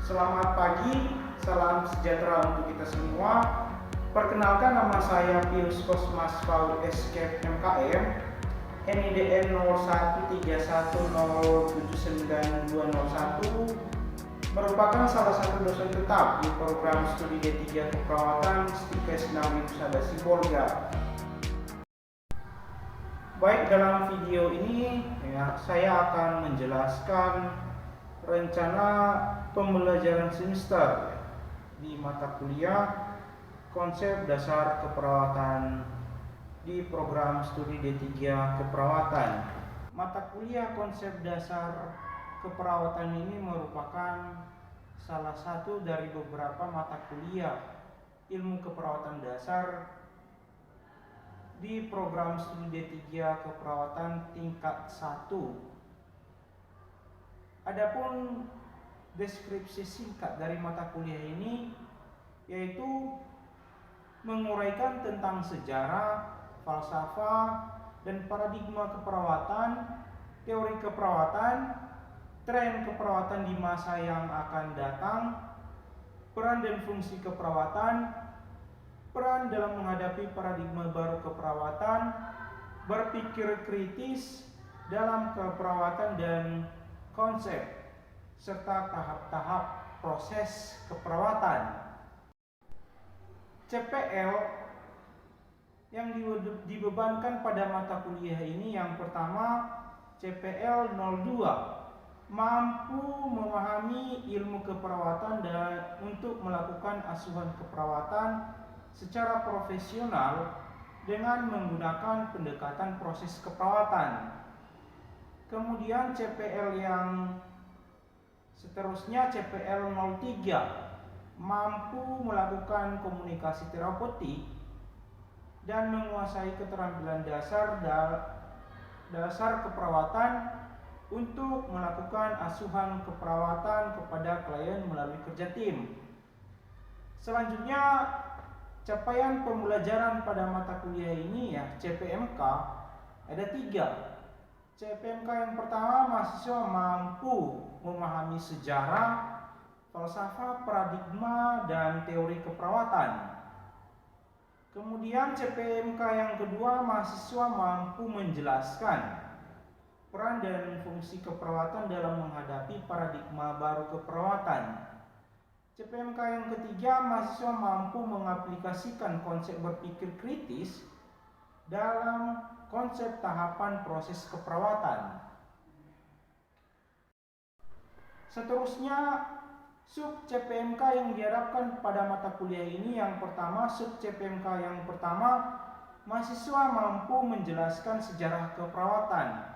Selamat pagi, salam sejahtera untuk kita semua. Perkenalkan, nama saya Pius Kosmas Paul Escape MKM, NIDN 0131079201, merupakan salah satu dosen tetap di program studi D3 Keperawatan Stikes 6 Sada Sibolga. Baik, dalam video ini saya akan menjelaskan rencana pembelajaran semester di mata kuliah konsep dasar keperawatan di program studi D3 Keperawatan. Mata kuliah konsep dasar keperawatan ini merupakan salah satu dari beberapa mata kuliah ilmu keperawatan dasar di program studi D3 Keperawatan tingkat 1. Adapun deskripsi singkat dari mata kuliah ini yaitu menguraikan tentang sejarah, falsafah, dan paradigma keperawatan, teori keperawatan, tren keperawatan di masa yang akan datang, peran dan fungsi keperawatan, peran dalam menghadapi paradigma baru keperawatan, berpikir kritis dalam keperawatan dan konsep, serta tahap-tahap proses keperawatan. CPL yang dibebankan pada mata kuliah ini yang pertama, CPL 02, mampu memahami ilmu keperawatan dan untuk melakukan asuhan keperawatan secara profesional dengan menggunakan pendekatan proses keperawatan. Kemudian CPL yang seterusnya, CPL 03, mampu melakukan komunikasi terapeutik dan menguasai keterampilan dasar keperawatan untuk melakukan asuhan keperawatan kepada klien melalui kerja tim. Selanjutnya, capaian pembelajaran pada mata kuliah ini CPMK ada 3. CPMK yang pertama, mahasiswa mampu memahami sejarah, falsafah, paradigma, dan teori keperawatan. Kemudian CPMK yang kedua, mahasiswa mampu menjelaskan peran dan fungsi keperawatan dalam menghadapi paradigma baru keperawatan. CPMK yang ketiga, mahasiswa mampu mengaplikasikan konsep berpikir kritis dalam konsep tahapan proses keperawatan. Seterusnya, sub CPMK yang diharapkan pada mata kuliah ini yang pertama, sub CPMK yang pertama, mahasiswa mampu menjelaskan sejarah keperawatan.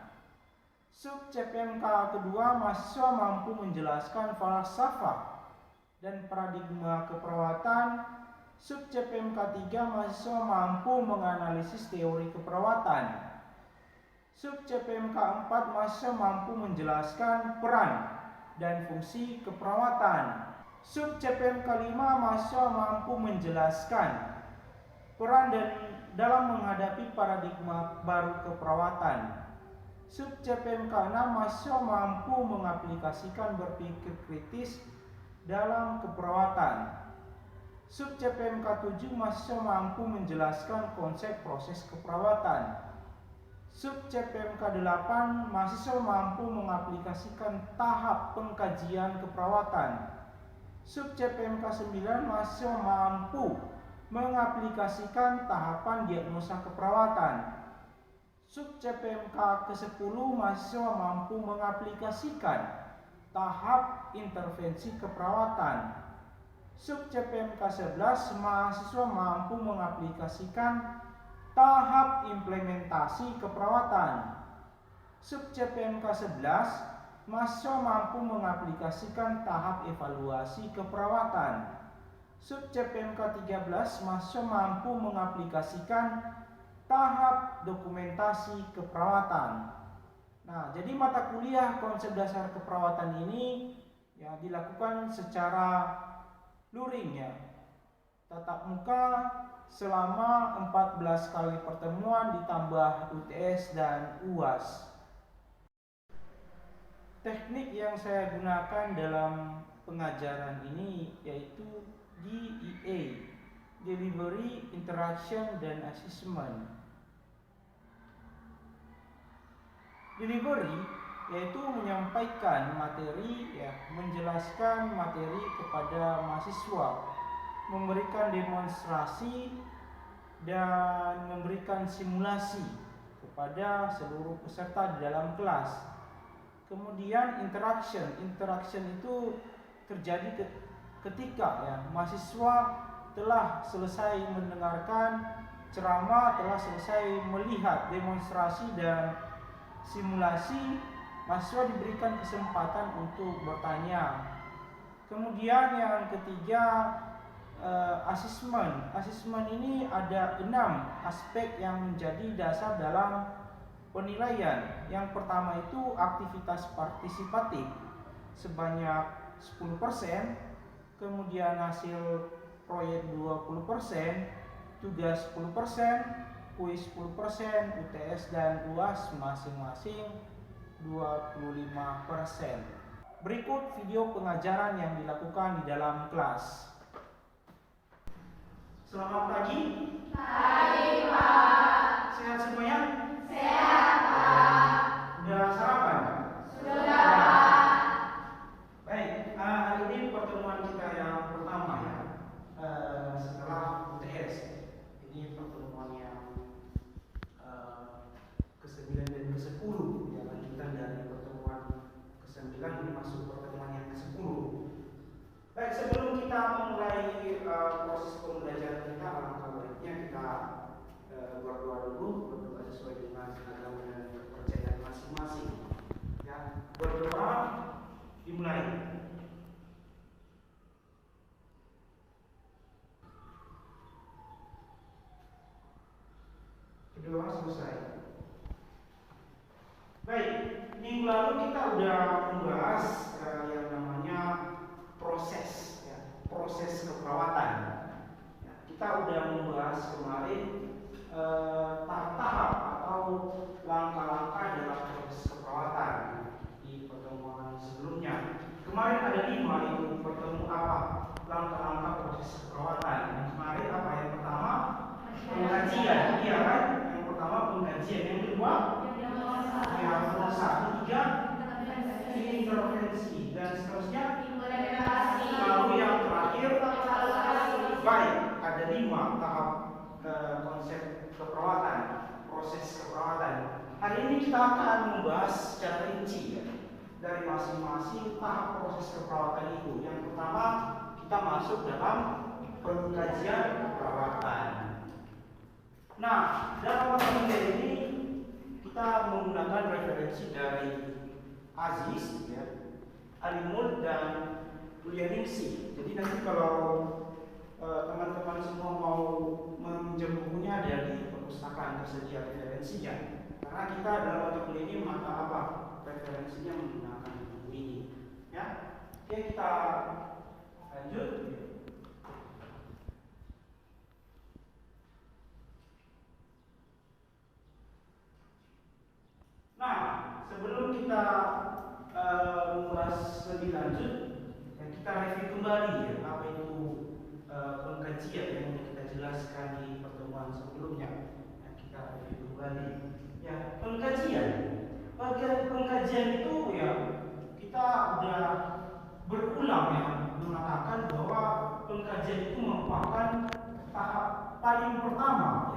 Sub CPMK kedua, mahasiswa mampu menjelaskan falsafah dan paradigma keperawatan. Sub CPMK 3, mahasiswa mampu menganalisis teori keperawatan. Sub CPMK 4, mahasiswa mampu menjelaskan peran dan fungsi keperawatan. Sub CPMK 5, mahasiswa mampu menjelaskan peran dalam menghadapi paradigma baru keperawatan. Sub CPMK 6, mahasiswa mampu mengaplikasikan berpikir kritis dalam keperawatan. Sub CPMK 7, mahasiswa mampu menjelaskan konsep proses keperawatan. Sub CPMK 8, mahasiswa mampu mengaplikasikan tahap pengkajian keperawatan. Sub CPMK 9, mahasiswa mampu mengaplikasikan tahapan diagnosa keperawatan. Sub CPMK ke-10, mahasiswa mampu mengaplikasikan tahap intervensi keperawatan. Sub CPMK 11, mahasiswa mampu mengaplikasikan tahap implementasi keperawatan. Sub CPMK 11, mahasiswa mampu mengaplikasikan tahap evaluasi keperawatan. Sub CPMK 13, mahasiswa mampu mengaplikasikan tahap dokumentasi keperawatan. Nah, jadi mata kuliah konsep dasar keperawatan ini dilakukan secara luring tatap muka selama 14 kali pertemuan ditambah UTS dan UAS. Teknik yang saya gunakan dalam pengajaran ini yaitu DIA, Delivery, Interaction, dan Assessment. Delivery yaitu menyampaikan materi, menjelaskan materi kepada mahasiswa, memberikan demonstrasi dan memberikan simulasi kepada seluruh peserta di dalam kelas. Kemudian interaction itu terjadi ketika mahasiswa telah selesai mendengarkan ceramah, telah selesai melihat demonstrasi dan simulasi, mahasiswa diberikan kesempatan untuk bertanya. Kemudian yang ketiga, asesmen. Asesmen ini ada 6 aspek yang menjadi dasar dalam penilaian. Yang pertama itu aktivitas partisipatif sebanyak 10%, kemudian hasil proyek 20%, tugas 10%, kuis 10%, UTS dan UAS masing-masing 25%. Berikut video pengajaran yang dilakukan di dalam kelas. Selamat pagi. Pagi, Pak. Sehat semuanya? Sehat, Pak. Udah sarapan? Sudah, Pak. Baik, hari ini pertemuan kita yang pertama setelah UTS. Ini pertemuan yang ke-9 dan ke-10, lanjutan dari pertemuan ke-9 ini masuk pertemuan yang ke-10. Baik, sebelum kita memulai proses pembelajaran kita, alangkah baiknya kita berdoa dulu, berdoa sesuai dengan agama dan kepercayaan masing-masing. Berdoa dimulai. Berdoa selesai. Baik, minggu lalu kita udah membahas yang namanya proses keperawatan. Kita udah membahas kemarin tahap-tahap atau langkah-langkah dalam proses keperawatan di pertemuan sebelumnya. Kemarin ada 5 itu langkah-langkah proses keperawatan. Kemarin apa? Yang pertama pengkajian, iya kan? Yang pertama pengkajian, yang kedua ketiga intervensi, dan seterusnya lalu yang terakhir baik. Ada 5 tahap konsep keperawatan, proses keperawatan. Hari ini kita akan membahas secara rinci dari masing-masing tahap proses keperawatan itu. Yang pertama kita masuk dalam pengkajian keperawatan. Nah, dalam pengkajian ini kita menggunakan referensi dari Aziz, Alimul, dan Ulyaningsi. Jadi nanti kalau teman-teman semua mau meminjam bukunya dari perpustakaan tersedia referensinya. Karena kita dalam mata kuliah ini mata apa? Referensinya menggunakan buku ini. Oke, kita lanjut. Nah, sebelum kita membahas lebih lanjut, kita review kembali apa itu pengkajian yang kita jelaskan di pertemuan sebelumnya. Kita review kembali. Pengkajian itu kita udah berulang mengatakan bahwa pengkajian itu merupakan tahap paling pertama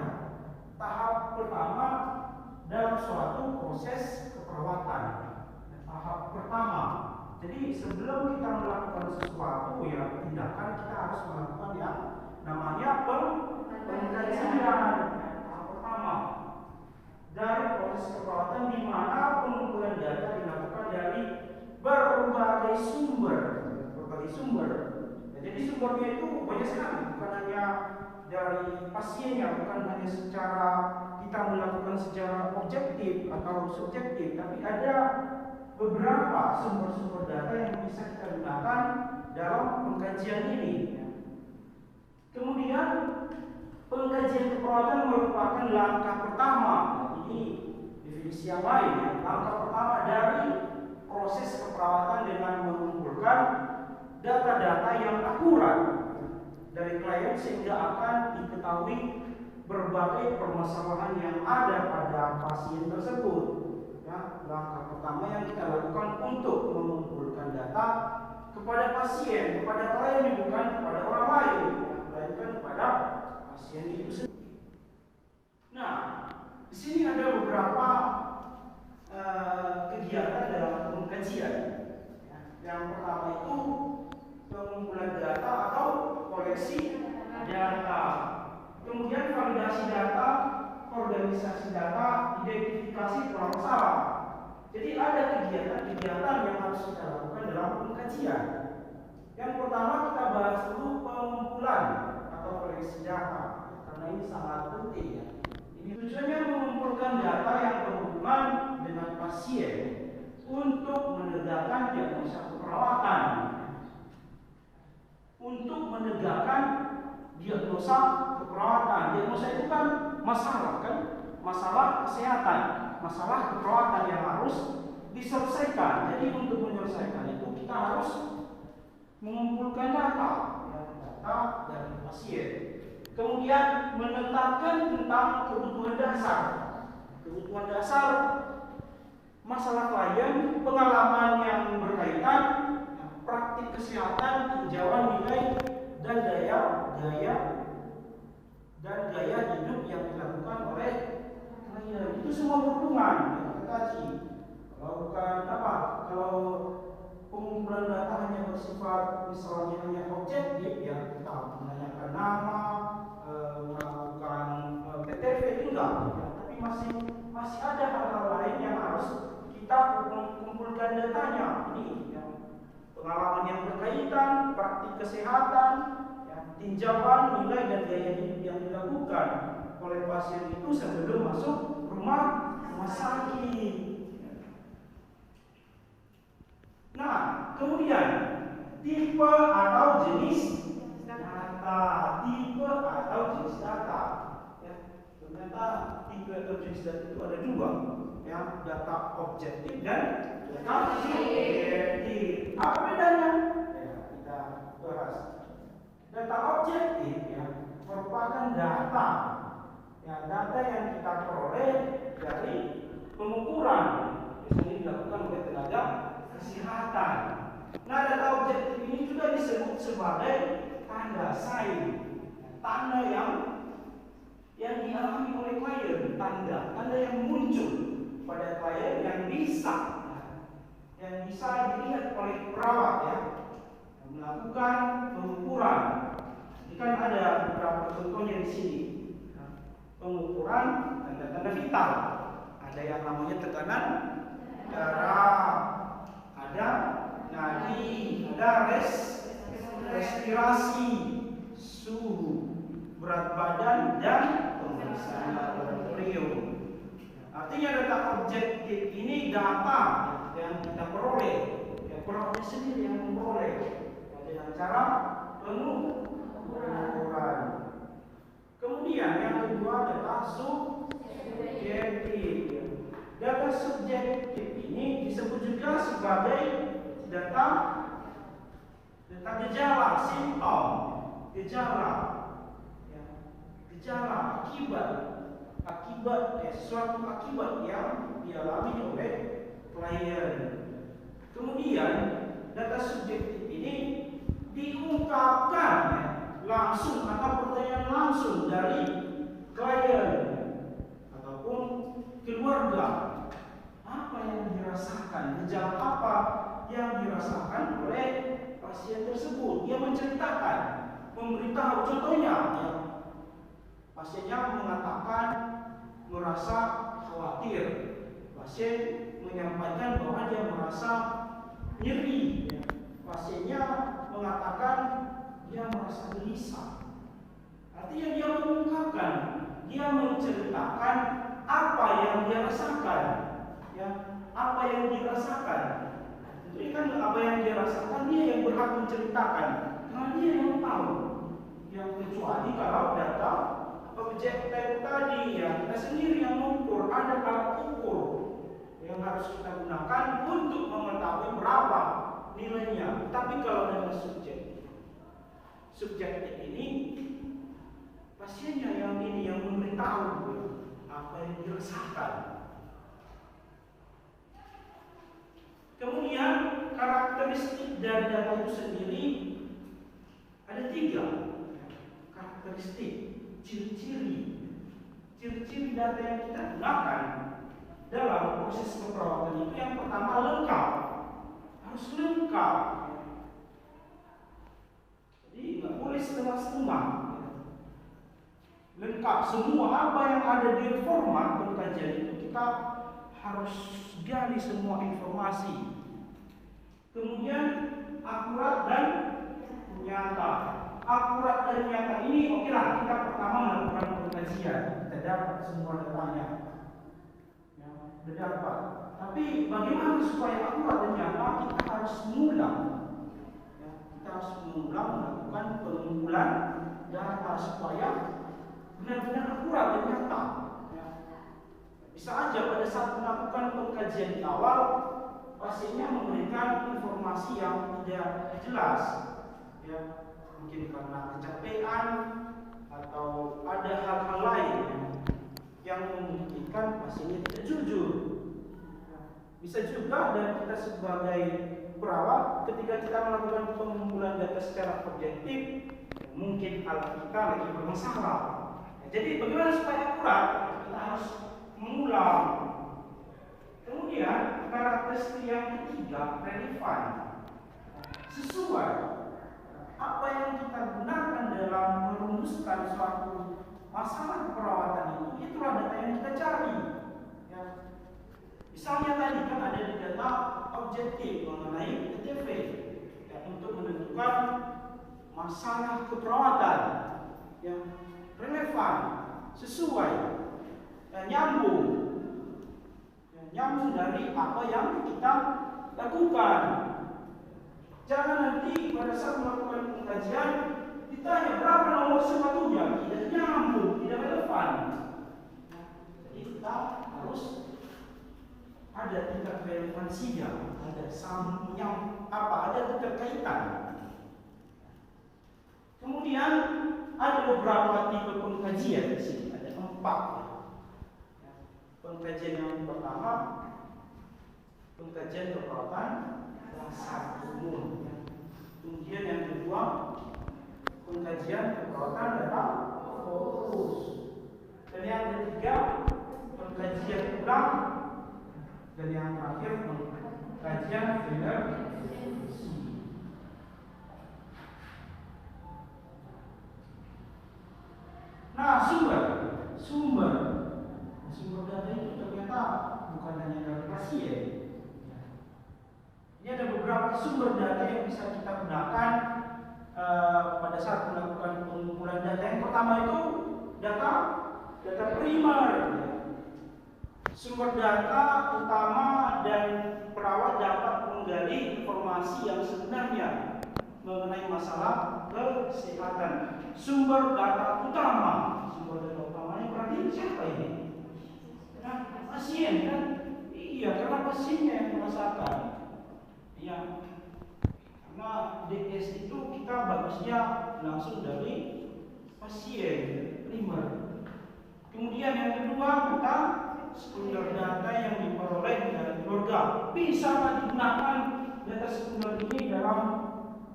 tahap pertama dalam suatu proses keperawatan. Tahap pertama. Jadi sebelum kita melakukan sesuatu tindakan, kita harus melakukan yang namanya pengkajian. Tahap pertama dari proses keperawatan, di mana pengumpulan data dilakukan dari berbagai sumber. Jadi sumbernya itu banyak sekali, bukan hanya dari pasiennya, bukan hanya secara kita melakukan secara objektif atau subjektif, tapi ada beberapa sumber-sumber data yang bisa kita gunakan dalam pengkajian ini. Kemudian pengkajian keperawatan merupakan langkah pertama. Ini definisi yang lain. Langkah pertama dari proses keperawatan dengan mengumpulkan data baik sehingga akan diketahui berbagai permasalahan yang ada pada pasien tersebut. Ya, langkah pertama yang kita lakukan untuk mengumpulkan data kepada pasien, kepada klien, bukan kepada orang lain, melainkan kepada pasien itu sendiri. Nah, di sini ada beberapa kegiatan dalam pengkajian. Ya, yang pertama itu pengumpulan data atau koleksi data. Kemudian validasi data, organisasi data, identifikasi permasalahan. Jadi ada kegiatan-kegiatan yang harus kita lakukan dalam pengkajian. Yang pertama kita bahas dulu pengumpulan atau koleksi data, karena ini sangat penting ya. Ini tujuannya mengumpulkan data yang berhubungan dengan pasien untuk menegakkan diagnosa keperawatan. Untuk menegakkan diagnosa keperawatan. Diagnosa itu kan masalah kan? Masalah kesehatan, masalah keperawatan yang harus diselesaikan. Jadi untuk menyelesaikan itu kita harus mengumpulkan data, ya, data dari pasien. Kemudian menetapkan tentang kebutuhan dasar. Kebutuhan dasar masalah klien, pengalaman yang berkaitan, praktik kesehatan, tinjauan nilai dan gaya hidup yang dilakukan oleh klien. Itu semua berhubungan dengan kita kaji. Kalau bukan apa, kalau pengumpulan data hanya bersifat misalnya hanya objektif, ya kita menanyakan nama, melakukan PTV enggak, ya, tapi masih ada hal-hal lain yang harus kita kumpulkan datanya. Ini ya, pengalaman yang berkaitan, praktik kesehatan, ya, tinjauan, nilai dan gaya hidup yang dilakukan oleh pasien itu sebelum masuk rumah sakit. Nah, kemudian tipe atau jenis data. Tipe atau jenis data. Ya, ternyata tipe atau jenis data itu ada dua, ya, data objektif dan data subjektif. Apa bedanya? Ya, kita bahas. Data objektif ya merupakan data, ya, data yang kita peroleh dari pengukuran, biasanya dilakukan oleh tenaga kesehatan. Nah, data objektif ini juga disebut sebagai tanda saing, tanda yang dialami oleh klien, tanda yang muncul pada klien yang bisa dilihat oleh perawat, ya, melakukan pengukuran. Ini kan ada beberapa contohnya di sini. Pengukuran tanda-tanda vital. Ada yang namanya tekanan darah, ada nadi, ada respirasi, suhu, berat badan, dan pemeriksaan laboratorium. Artinya data objektif ini data yang kita peroleh, yang perawat sendiri yang memperoleh dengan cara pengukuran. Kemudian yang kedua data subjektif. Data subjektif ini disebut juga sebagai data gejala, simptom, gejala, ya, gejala akibat suatu akibat yang dialami oleh klien. Kemudian data subjektif ini diungkapkan, ya, langsung atau pertanyaan langsung dari klien ataupun keluarga. Apa yang dirasakan, gejala apa yang dirasakan oleh pasien tersebut? Dia menceritakan, memberitahu. Contohnya, ya, pasiennya mengatakan merasa khawatir. Pasien menyampaikan bahwa dia merasa nyeri. Ya. Pasiennya mengatakan dia merasa gelisah. Artinya dia mengungkapkan, dia menceritakan apa yang dia rasakan, ya, apa yang dirasakan. Jadi kan apa yang dia rasakan dia yang berhak menceritakan, karena dia yang tahu. Yang kecuali kalau data objektif tadi, ya, kita sendiri yang mengukur, ada alat ukur yang harus kita gunakan untuk mengetahui berapa nilainya. Tapi kalau data subjektif ini pasiennya yang ini yang memberitahu apa yang dirasakan. Kemudian karakteristik dari data itu sendiri ada 3 karakteristik, ciri-ciri data yang kita gunakan dalam proses keperawatan itu. Yang pertama, lengkap, harus lengkap. Jadi nggak boleh setengah-setengah. Lengkap semua apa yang ada di format pengkajian itu, kita harus gali semua informasi. Kemudian akurat dan nyata. Akurat dan nyata ini oke lah, kita pertama melakukan pengkajian, kita dapat semua datanya, ya, sudah dapat. Tapi bagaimana supaya akurat dan nyata? Kita harus mengulang, ya, kita harus mengulang melakukan pengumpulan data supaya benar-benar akurat dan nyata. Ya. Bisa aja pada saat melakukan pengkajian di awal, pasiennya memberikan informasi yang tidak jelas, ya, mungkin karena kecapean atau ada hal-hal lain yang memungkinkan pasiennya tidak jujur. Bisa juga dan kita sebagai perawat ketika kita melakukan pengumpulan data secara objektif, mungkin alat kita lagi bermasalah. Jadi bagaimana supaya akurat? Kita harus mengulang. Kemudian karakteristik yang ketiga, relevan, sesuai. Apa yang kita gunakan dalam merumuskan suatu masalah keperawatan itu, itulah data yang kita cari. Ya. Misalnya tadi kan ada di data objektif mengenai TTV, ya, untuk menentukan masalah keperawatan yang relevan, sesuai, dan nyambung. Nyambung dari apa yang kita lakukan. Jangan nanti pada saat melakukan pengkajian ditanya berapa nomor sepatunya, tidak nyambung, tidak relevan. Jadi kita harus ada tingkat relevansinya, ada ada keterkaitan. Kemudian ada beberapa tipe pengkajian di sini, ada 4. Pengkajian yang pertama, pengkajian keperawatan dasar umum. Kemudian yang kedua, pengkajian keperawatan data fokus. Dan yang ketiga, pengkajian ulang. Dan yang terakhir, pengkajian verifikasi. Nah, sumber data itu ternyata bukan hanya dari pasien. Ini ada beberapa sumber data yang bisa kita gunakan pada saat melakukan pengumpulan data. Yang pertama itu data primer. Sumber data utama dan perawat dapat menggali informasi yang sebenarnya mengenai masalah kesehatan. Sumber data utama. Sumber data utamanya berarti siapa ini? Pasien kan? Iya, karena pasiennya yang merasakan. Ya, karena DS itu kita bagusnya langsung dari pasien primer. Kemudian yang kedua, kita sekunder data yang diperoleh dari keluarga. Bisa digunakan data sekunder ini dalam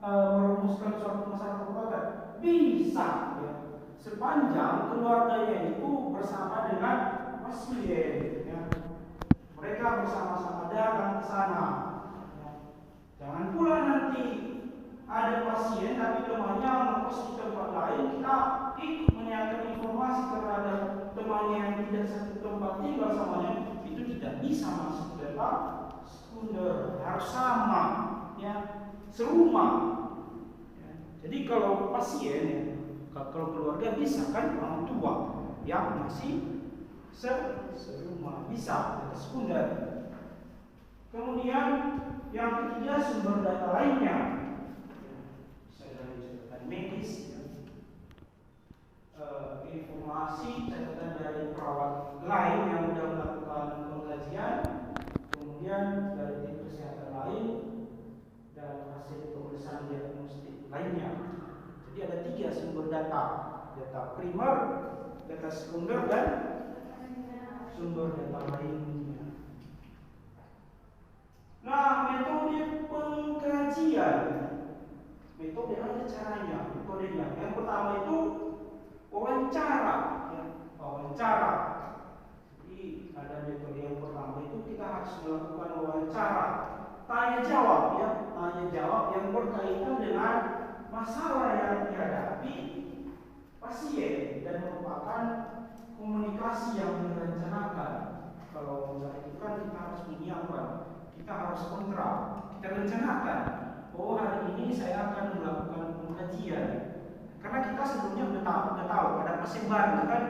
merumuskan suatu masalah keperawatan? Bisa, ya. Sepanjang keluarganya itu bersama dengan pasien, ya. Mereka bersama-sama datang ke sana. Ya. Jangan pula nanti ada pasien tapi temannya ngekos di tempat lain, kita ikut menyiapkan informasi terhadap temannya yang tidak satu tempat tinggal samanya, itu tidak bisa masuk data sekunder, harus sama, ya, serumah. Ya. Jadi kalau pasien, kalau keluarga bisa kan, orang tua yang masih serumah bisa data sekunder. Kemudian yang ketiga, sumber data lainnya, bisa dari catatan medis, informasi catatan dari perawat lain yang sudah melakukan pengkajian, kemudian dari tim kesehatan lain dan hasil pemeriksaan diagnostik lainnya. Jadi ada 3 sumber data data primer, data sekunder, dan sumber data lainnya. Nah, metode pengkajian, metode ada caranya, metodenya. Yang pertama itu wawancara, ya, wawancara. Jadi ada metode yang pertama itu kita harus melakukan wawancara, tanya jawab, ya, tanya jawab yang berkaitan dengan masalah yang dihadapi pasien dan merupakan komunikasi yang direncanakan. Kalau misalnya itu kan kita harus menyiapkan, kita harus kontrak, kita rencanakan. Oh, hari ini saya akan melakukan pengkajian. Karena kita sebelumnya udah tahu ada pasien baru kan,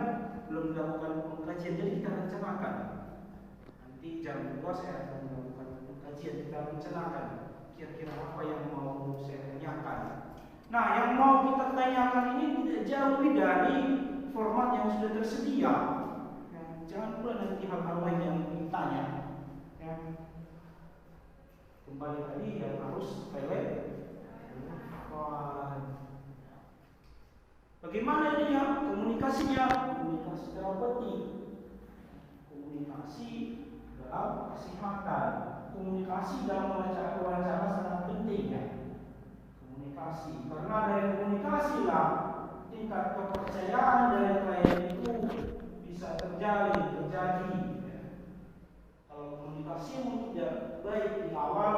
belum melakukan pengkajian, jadi kita rencanakan. Nanti jam 2 saya akan melakukan pengkajian, kita rencanakan kira-kira apa yang mau saya tanyakan. Nah, yang mau kita tanyakan ini tidak jauh dari format yang sudah tersedia. Ya, jangan pula nanti hal-hal lain yang ditanya. Ya. Kembali tadi yang harus relevan. Bagaimana ini ya komunikasinya? Komunikasi dalam penting, komunikasi dalam kesehatan, komunikasi dalam wawancara sangat penting ya. Komunikasi, karena dari komunikasi lah tingkat kepercayaan dari klien itu bisa terjadi. Kalau komunikasi yang tidak baik di awal,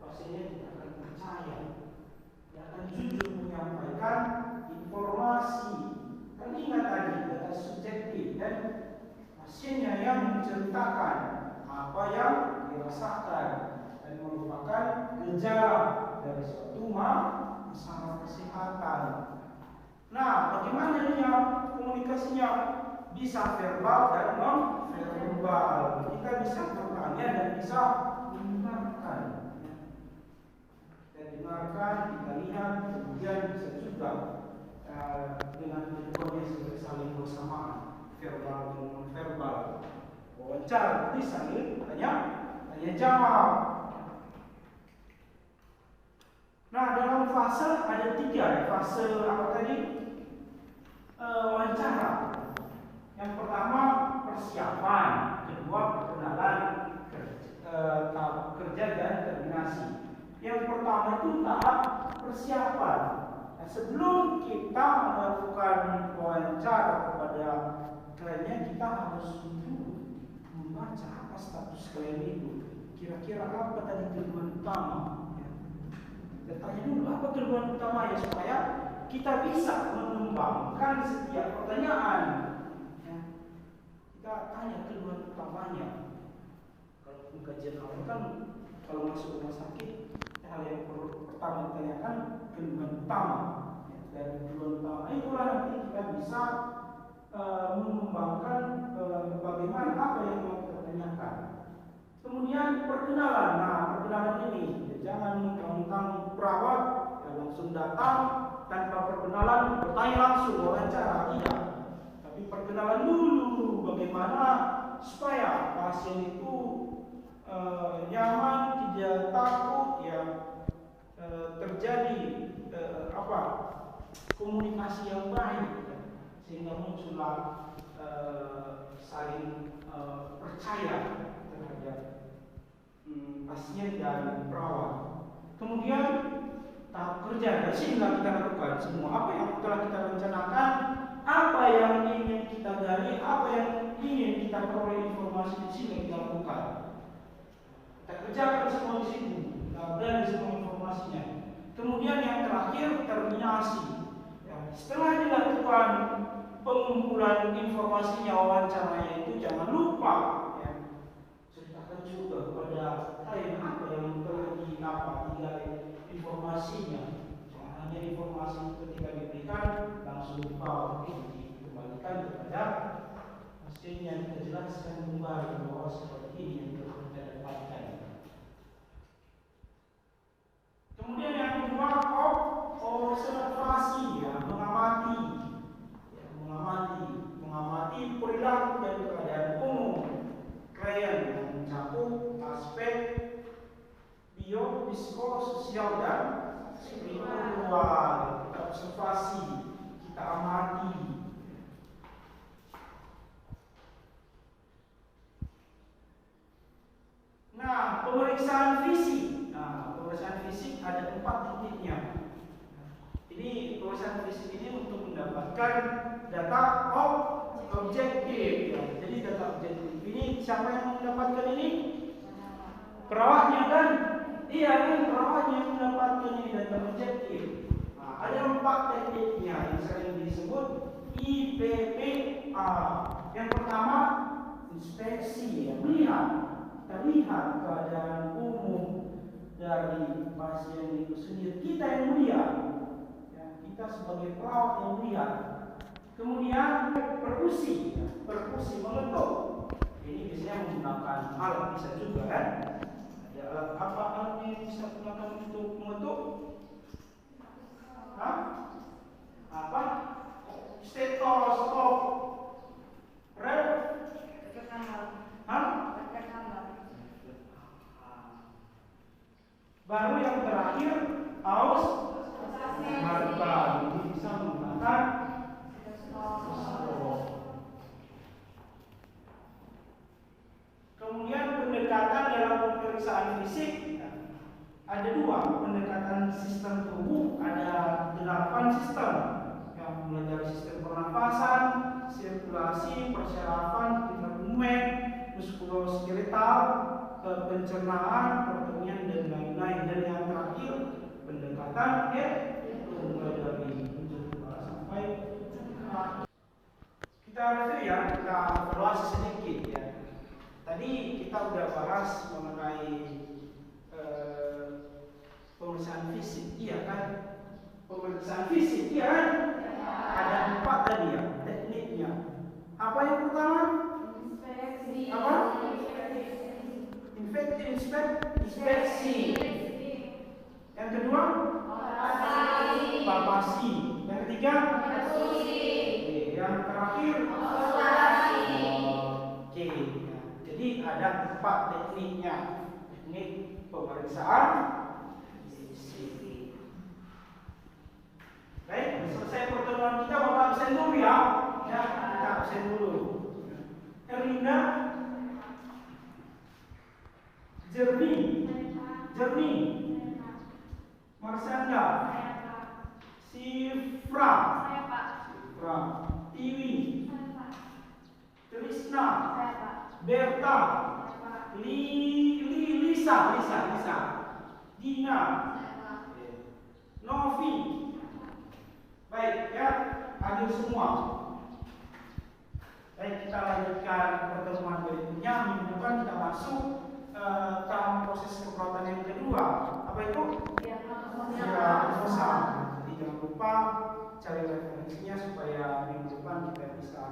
pasiennya tidak akan percaya, tidak akan jujur menyampaikan informasi. Kan ingat tadi data subjektif dan pasiennya yang menceritakan apa yang dirasakan dan merupakan gejala dari suatu masalah kesehatan. Nah, bagaimana ini ya komunikasinya? Bisa verbal dan non-verbal. Kita bisa bertanya dan bisa mendengarkan. Dan dengarkan, kita lihat, kemudian bisa juga dengan keduanya sebagai saling bersamaan, verbal dan non-verbal. Wawancara itu saling tanya jawab. Nah, dalam fase ada 3. Fase apa tadi? Wawancara. Yang pertama persiapan, kedua perkenalan tahap kerja dan terminasi. Yang pertama itu tahap persiapan. Nah, sebelum kita melakukan wawancara kepada kliennya, kita harus dulu membaca apa status klien itu. Kira-kira apa tadi keluhan utama? Kita tanya dulu apa keluhan utamanya supaya kita bisa mengembangkan setiap pertanyaan. Kita tanya keluhan utamanya. Kalau pengkajian awal kan, kalau masuk rumah sakit, hal yang pertama ditanyakan keluhan utama. Dan keluhan utama itulah nanti kita bisa mengembangkan bagaimana apa yang mau kita tanyakan. Kemudian perkenalan. Nah, perkenalan ini jangan mentang-mentang perawat ya langsung datang tanpa perkenalan bertanya langsung wawancara, tidak. Tapi perkenalan dulu bagaimana supaya pasien itu nyaman, tidak takut ya, terjadi komunikasi yang baik ya, sehingga muncullah saling percaya terhadap pasien dan perawat. Kemudian tahap kerja, dari sinilah kita lakukan semua apa yang telah kita rencanakan, apa yang ingin kita gali, apa yang ingin kita peroleh informasi di sini kita lakukan. Kita kerjakan semua di sini, kita gali semua informasinya. Kemudian yang terakhir terminasi. Ya, setelah dilakukan pengumpulan informasinya, wawancaranya itu jangan lupa ya, ceritakan juga kepada klien apa yang telah digali informasinya. Jangan hanya informasi ketika diberikan langsung dibawa, dikembalikan kepada pasien yang kita jelaskan kembali bahwa seperti ini yang telah kita dapatkan. Kemudian yang kedua, observasi ya, mengamati perilaku dan keadaan umum klien yang mencakup aspek biopsikososial dan spiritual. Kita observasi, kita kita amati. Nah, pemeriksaan fisik. Nah, pemeriksaan fisik ada 4 titiknya. Ini pemeriksaan fisik ini untuk mendapatkan data objektif. Ya. Jadi data objektif ini siapa yang mendapatkan ini? Perawatnya kan? Iya kan, perawatnya yang mendapatkan ini data objektif. Nah, ada 4 tekniknya yang sering disebut IPPA. Yang pertama, inspeksi, ya, melihat. Kita lihat keadaan umum dari pasien itu sendiri. Kita yang melihat, ya, kita sebagai perawat yang melihat. Kemudian perkusi, ya, perkusi mengetuk. Ini biasanya menggunakan alat, bisa juga kan? Ada alat apa alatnya yang bisa digunakan untuk mengetuk? Hah? Apa? Stetoskop. Rep? Hah? Baru yang terakhir, aus marka. Ini bisa menggunakan stetoskop. Kemudian pendekatan dalam pemeriksaan fisik ada 2, pendekatan sistem tubuh ada 8 sistem, yang mulai dari sistem pernafasan, sirkulasi, persyarafan, movement, muskuloskeletal, pencernaan, pertanian dan lain-lain. Dan yang terakhir pendekatan mulai dari sampai kita review ya, kita evaluasi sedikit ya. Tadi kita udah bahas mengenai pemeriksaan fisik, iya kan? Pemeriksaan fisik, iya kan? Ada 4 tadi ya tekniknya. Apa yang pertama? Inspeksi. Apa? Inspeksi. Yang kedua? Palpasi. Yang ketiga? Oke. Yang terakhir? Oke. Jadi ada 4 tekniknya. Teknik pemeriksaan fisik. Baik, selesai pertemuan kita, Bapak absen dulu ya. Ya, kita absen dulu. Erlinda, Jernih, Marsanda, Sifra, Tiwi, Trisna, Berta, Lisa, Dina, Novi. Baik ya, hadir semua. Baik, kita lanjutkan pertemuan berikutnya. Minggu depan kita masuk tahap proses keperawatan yang kedua. Apa itu? Diagnosa. Jadi jangan lupa cari referensinya supaya minggu depan kita bisa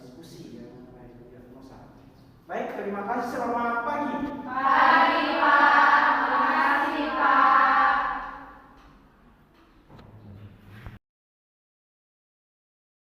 diskusi ya mengenai diagnosa. Baik, terima kasih. Selamat pagi. Pagi, Pak.